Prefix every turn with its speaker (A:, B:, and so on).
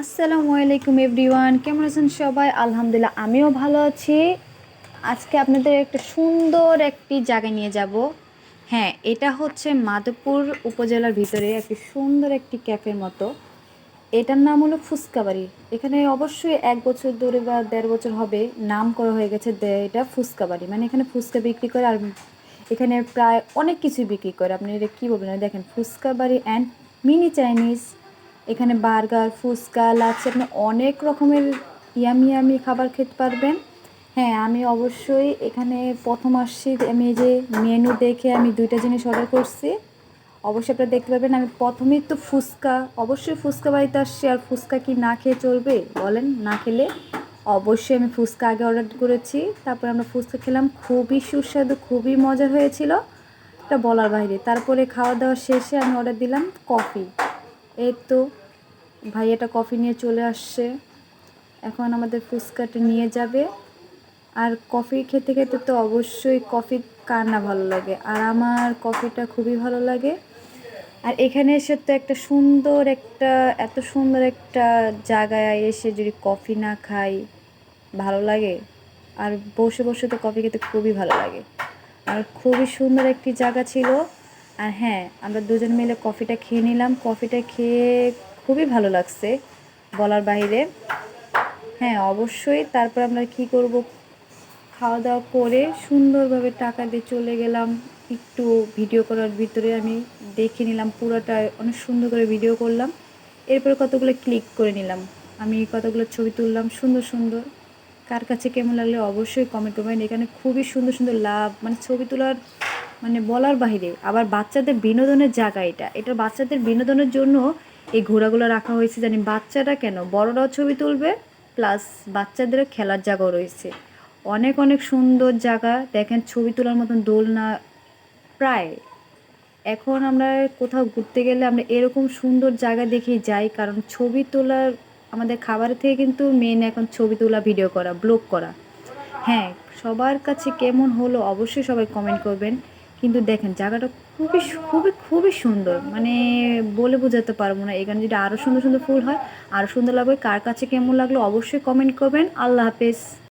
A: আসসালামু আলাইকুম এভরিওয়ান, কেমন আছেন সবাই? আলহামদুলিল্লাহ, আমিও ভালো আছি। আজকে আপনাদের একটা সুন্দর একটি জায়গায় নিয়ে যাব। হ্যাঁ, এটা হচ্ছে মাধবপুর উপজেলার ভিতরে একটি সুন্দর একটি ক্যাফের মতো। এটার নাম হলো ফুচকা বাড়ি। এখানে অবশ্যই 1 বছর ধরে বা 1.5 বছর হবে নাম করা হয়ে গেছে এটা ফুচকা বাড়ি। মানে এখানে ফুচকা বিক্রি করে, আর এখানে প্রায় অনেক কিছুই বিক্রি করে। আপনি এটা কী বলবেন, দেখেন ফুচকা বাড়ি অ্যান্ড মিনি চাইনিজ। এখানে বার্গার, ফুচকা, লাচ্ছি, আপনি অনেক রকমের ইয়ামি ইয়ামি খাবার খেতে পারবেন। হ্যাঁ, আমি অবশ্যই এখানে প্রথম আসছি, আমি এই যে মেনু দেখে আমি 2টা জিনিস অর্ডার করছি। অবশ্যই আপনারা দেখতে পাবেন। আমি প্রথমেই তো ফুচকা, অবশ্যই ফুচকা বাড়িতে আসছি, আর ফুচকা কি না খেয়ে চলবে বলেন? না খেলে অবশ্যই আমি ফুচকা আগে অর্ডার করেছি, তারপর আমরা ফুচকা খেলাম, খুবই সুস্বাদু, খুবই মজা হয়েছিল, এটা বলার বাইরে। তারপরে খাওয়া দাওয়া শেষে আমি অর্ডার দিলাম কফি। এই তো ভাইয়াটা কফি নিয়ে চলে আসছে, এখন আমাদের ফুচকাটা নিয়ে যাবে। আর কফি খেতে খেতে তো অবশ্যই কফি কার না ভালো লাগে, আর আমার কফিটা খুবই ভালো লাগে। আর এখানে এসে তো এত সুন্দর একটা জায়গায় এসে যদি কফি না খাই ভালো লাগে? আর বসে বসে তো কফি খেতে খুবই ভালো লাগে। আর খুবই সুন্দর একটি জায়গা ছিল। আর হ্যাঁ, আমরা দুজন মিলে কফিটা খেয়ে নিলাম, কফিটা খেয়ে খুবই ভালো লাগছে, বলার বাইরে। হ্যাঁ, অবশ্যই তারপর আমরা কি করব, খাওয়া দাওয়া করে সুন্দরভাবে টাকা দিয়ে চলে গেলাম। একটু ভিডিও করার ভিতরে আমি দেখে নিলাম পুরোটা, অনেক সুন্দর করে ভিডিও করলাম। এরপরে কতগুলো ক্লিক করে নিলাম, আমি কতগুলো ছবি তুললাম সুন্দর সুন্দর। কার কাছে কেমন লাগলে অবশ্যই কমেন্ট করবেন। এখানে খুবই সুন্দর সুন্দর মানে ছবি তোলার, মানে বলার বাইরে। আবার বাচ্চাদের বিনোদনের জায়গা এটা, এটা বাচ্চাদের বিনোদনের জন্য এই ঘোড়াগুলো রাখা হয়েছে। জানি বাচ্চারা কেন, বড়রাও ছবি তুলবে, প্লাস বাচ্চাদেরও খেলার জায়গাও রয়েছে। অনেক অনেক সুন্দর জায়গা, দেখেন ছবি তোলার মতন দোলনা প্রায়। এখন আমরা কোথাও ঘুরতে গেলে আমরা এরকম সুন্দর জায়গা দেখেই যাই, কারণ ছবি তোলার, আমাদের খাবারের থেকে কিন্তু মেন এখন ছবি তোলা, ভিডিও করা, ব্লগ করা। হ্যাঁ, সবার কাছে কেমন হলো অবশ্যই সবাই কমেন্ট করবেন। কিন্তু দেখেন জায়গাটা খুবই খুবই খুবই সুন্দর, মানে বলে বোঝাতে পারবো না। এখানে যদি আরও সুন্দর সুন্দর ফুল হয় আরও সুন্দর লাগবে। কার কাছে কেমন লাগলো অবশ্যই কমেন্ট করবেন। আল্লাহ হাফেজ।